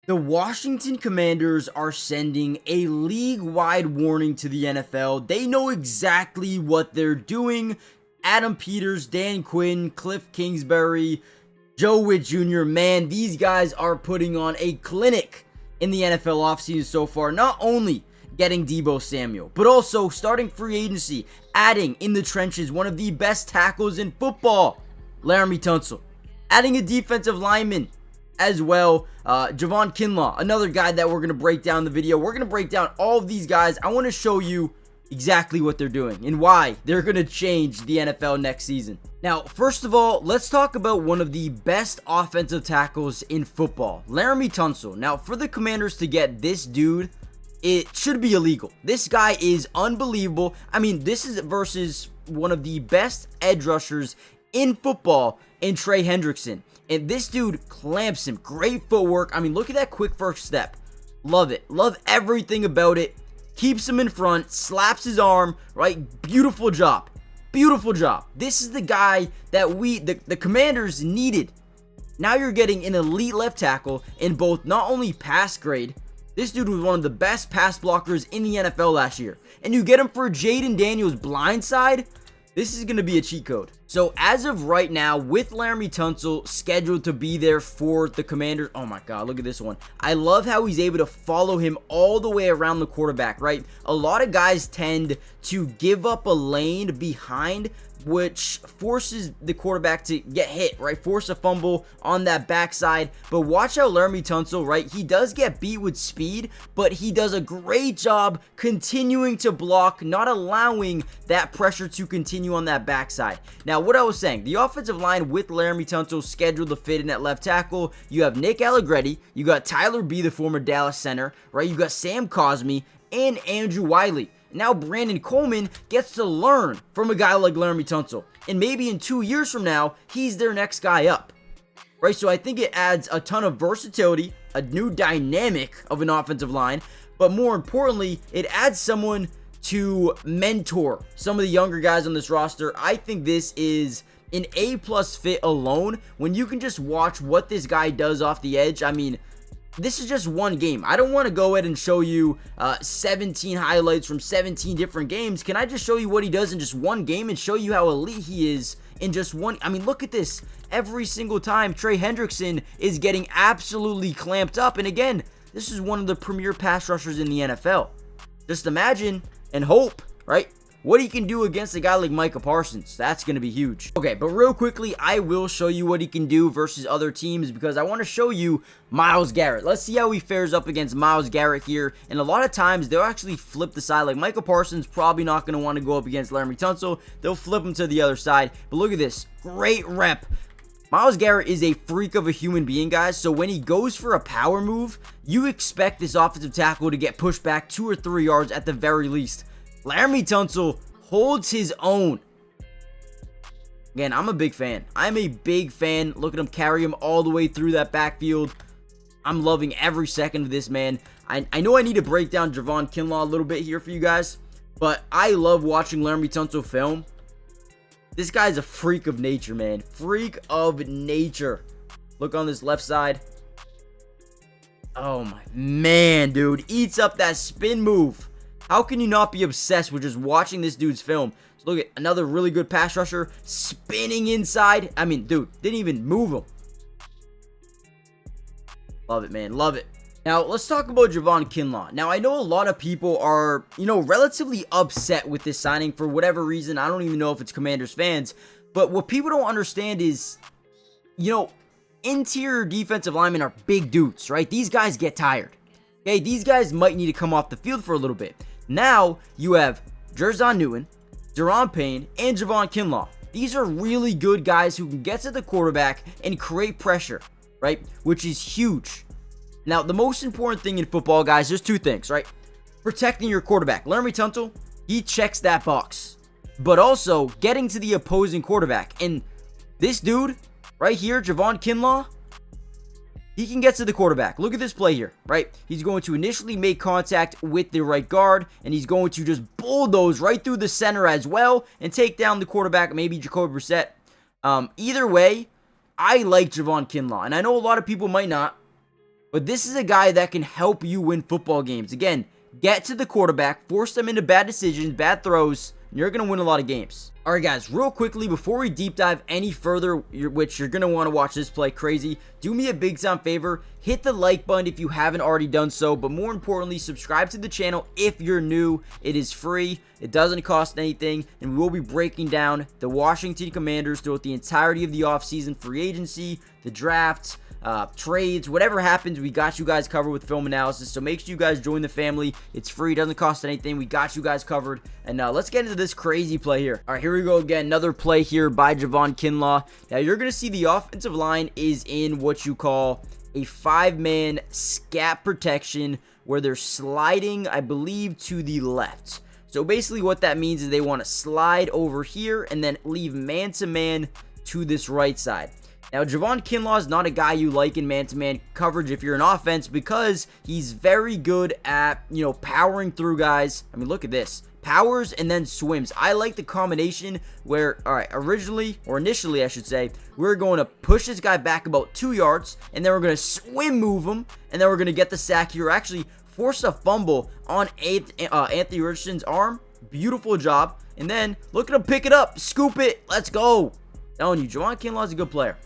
The Washington Commanders are sending a league-wide warning to the NFL. They know exactly what they're doing. Adam Peters, Dan Quinn, Cliff Kingsbury, Joe Witt Jr., man, these guys are putting on a clinic in the NFL offseason so far. Not only getting Deebo Samuel, but also starting free agency, adding in the trenches one of the best tackles in football, Laremy Tunsil, adding a defensive lineman as well, Javon Kinlaw, another guy that we're going to break down in the video. We're going to break down all of these guys. I want to show you exactly what they're doing and why they're going to change the NFL next season. Now, first of all, let's talk about one of the best offensive tackles in football, Laremy Tunsil. Now, for the Commanders to get this dude, it should be illegal. This guy is unbelievable. I mean, this is versus one of the best edge rushers in football in Trey Hendrickson. And this dude clamps him. Great footwork. I mean, look at that quick first step. Love it. Love everything about it. Keeps him in front. Slaps his arm. Right? Beautiful job. Beautiful job. This is the guy that the Commanders needed. Now you're getting an elite left tackle in both not only pass grade. This dude was one of the best pass blockers in the NFL last year. And you get him for Jaden Daniels' blind side. This is going to be a cheat code. So as of right now, with Laremy Tunsil scheduled to be there for the Commanders, oh my God, look at this one. I love how he's able to follow him all the way around the quarterback, right? A lot of guys tend to give up a lane behind, which forces the quarterback to get hit, right? Force a fumble on that backside. But watch how Laremy Tunsil, right? He does get beat with speed, but he does a great job continuing to block, not allowing that pressure to continue on that backside. Now, what I was saying, the offensive line with Laremy Tunsil scheduled to fit in at left tackle. You have Nick Allegretti, you got Tyler B, the former Dallas center, right? You got Sam Cosmi and Andrew Wiley. Now Brandon Coleman gets to learn from a guy like Laremy Tunsil. And maybe in 2 years from now, he's their next guy up. Right? So I think it adds a ton of versatility, a new dynamic of an offensive line. But more importantly, it adds someone to mentor some of the younger guys on this roster. I think this is an A+ fit alone. When you can just watch what this guy does off the edge. I mean, this is just one game. I don't want to go ahead and show you 17 highlights from 17 different games. Can I just show you what he does in just one game and show you how elite he is in just one? I mean, look at this. Every single time Trey Hendrickson is getting absolutely clamped up. And again, this is one of the premier pass rushers in the NFL. Just imagine and hope, right? What he can do against a guy like Micah Parsons, that's going to be huge. Okay, but real quickly, I will show you what he can do versus other teams because I want to show you Myles Garrett. Let's see how he fares up against Myles Garrett here. And a lot of times, they'll actually flip the side. Like Micah Parsons probably not going to want to go up against Laremy Tunsil. They'll flip him to the other side. But look at this. Great rep. Myles Garrett is a freak of a human being, guys. So when he goes for a power move, you expect this offensive tackle to get pushed back 2 or 3 yards at the very least. Laremy Tunsil holds his own. Again, I'm a big fan. I'm a big fan. Look at him carry him all the way through that backfield. I'm loving every second of this, man. I know I need to break down Javon Kinlaw a little bit here for you guys, but I love watching Laremy Tunsil film. This guy's a freak of nature, man. Freak of nature. Look on this left side. Oh my man, dude. Eats up that spin move. How can you not be obsessed with just watching this dude's film? So look at another really good pass rusher spinning inside. I mean, dude, didn't even move him. Love it, man. Love it. Now, let's talk about Javon Kinlaw. Now, I know a lot of people are, relatively upset with this signing for whatever reason. I don't even know if it's Commanders fans. But what people don't understand is, interior defensive linemen are big dudes, right? These guys get tired. Okay, these guys might need to come off the field for a little bit. Now, you have Jerzon Newton, Deron Payne, and Javon Kinlaw. These are really good guys who can get to the quarterback and create pressure, right? Which is huge. Now, the most important thing in football, guys, there's two things, right? Protecting your quarterback. Laremy Tunsil, he checks that box. But also, getting to the opposing quarterback. And this dude, right here, Javon Kinlaw, he can get to the quarterback. Look at this play here, right? He's going to initially make contact with the right guard, and he's going to just bulldoze right through the center as well and take down the quarterback, maybe Jacoby Brissett. Either way, I like Javon Kinlaw, and I know a lot of people might not. But this is a guy that can help you win football games. Again, get to the quarterback, force them into bad decisions, bad throws, and you're going to win a lot of games. Alright guys, real quickly, before we deep dive any further, which you're going to want to watch this play crazy, do me a big time favor, hit the like button if you haven't already done so, but more importantly, subscribe to the channel if you're new. It is free, it doesn't cost anything, and we will be breaking down the Washington Commanders throughout the entirety of the offseason, free agency, the draft, trades, whatever happens, we got you guys covered with film analysis. So make sure you guys join the family. It's free, doesn't cost anything. We got you guys covered. And let's get into this crazy play here. All right, here we go again. Another play here by Javon Kinlaw. Now you're gonna see the offensive line is in what you call a 5-man scat protection, where they're sliding, I believe, to the left. So basically what that means is they want to slide over here and then leave man-to-man to this right side. Now, Javon Kinlaw is not a guy you like in man-to-man coverage if you're an offense, because he's very good at, powering through guys. I mean, look at this. Powers and then swims. I like the combination where, alright, initially, I should say, we're going to push this guy back about 2 yards, and then we're going to swim move him, and then we're going to get the sack here. Actually, force a fumble on Anthony Richardson's arm. Beautiful job. And then, look at him pick it up. Scoop it. Let's go. Telling you, Javon Kinlaw is a good player.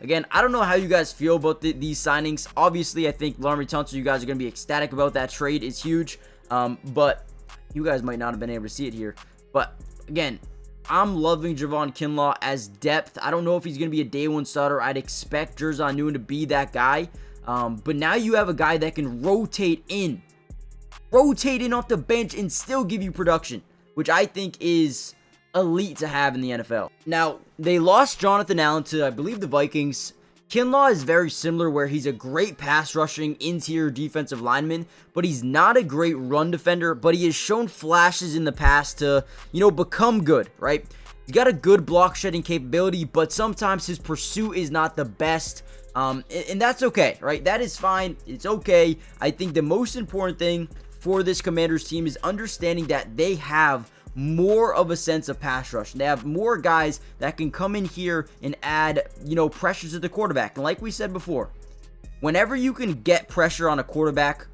Again, I don't know how you guys feel about these signings. Obviously, I think Laremy Tunsil, you guys are going to be ecstatic about that trade. It's huge. But you guys might not have been able to see it here. But again, I'm loving Javon Kinlaw as depth. I don't know if he's going to be a day one starter. I'd expect Jer'Zhan Newton to be that guy. But now you have a guy that can rotate in off the bench and still give you production, which I think is elite to have in the NFL. Now, they lost Jonathan Allen to, I believe, the Vikings. Kinlaw is very similar, where he's a great pass rushing interior defensive lineman, but he's not a great run defender, but he has shown flashes in the past to, become good, right? He's got a good block shedding capability, but sometimes his pursuit is not the best. And that's okay, right? That is fine. It's okay. I think the most important thing for this Commanders team is understanding that they have more of a sense of pass rush. They have more guys that can come in here and add, pressure to the quarterback. And like we said before, whenever you can get pressure on a quarterback,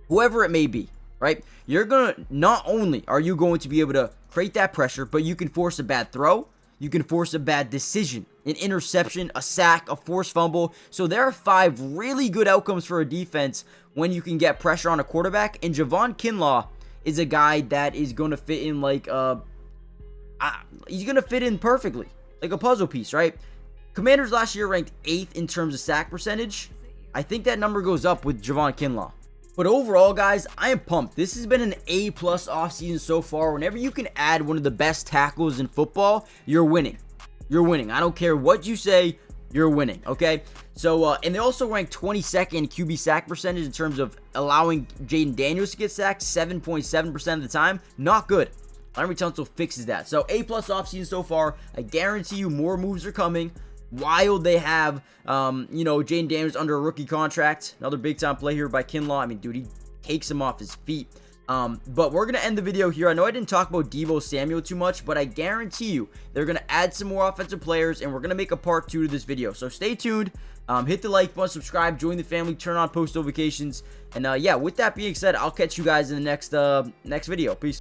whoever it may be, right, you're going to, not only are you going to be able to create that pressure, but you can force a bad throw, you can force a bad decision, an interception, a sack, a forced fumble. So there are 5 really good outcomes for a defense when you can get pressure on a quarterback. And Javon Kinlaw is a guy that is going to fit in like he's going to fit in perfectly, like a puzzle piece, right? Commanders last year ranked 8th in terms of sack percentage. I think that number goes up with Javon Kinlaw. But overall, guys, I am pumped. This has been an A+ offseason so far. Whenever you can add one of the best tackles in football, you're winning. You're winning. I don't care what you say, you're winning, okay? So, and they also ranked 22nd in QB sack percentage in terms of allowing Jaden Daniels to get sacked 7.7% of the time. Not good. Laremy Tunsil fixes that. So, A+ offseason so far. I guarantee you more moves are coming. While they have, Jaden Daniels under a rookie contract. Another big-time play here by Kinlaw. I mean, dude, he takes him off his feet. But we're going to end the video here. I know I didn't talk about Deebo Samuel too much, but I guarantee you they're going to add some more offensive players, and we're going to make a part 2 to this video. So stay tuned. Hit the like button, subscribe, join the family, turn on post notifications. And yeah, with that being said, I'll catch you guys in the next video. Peace.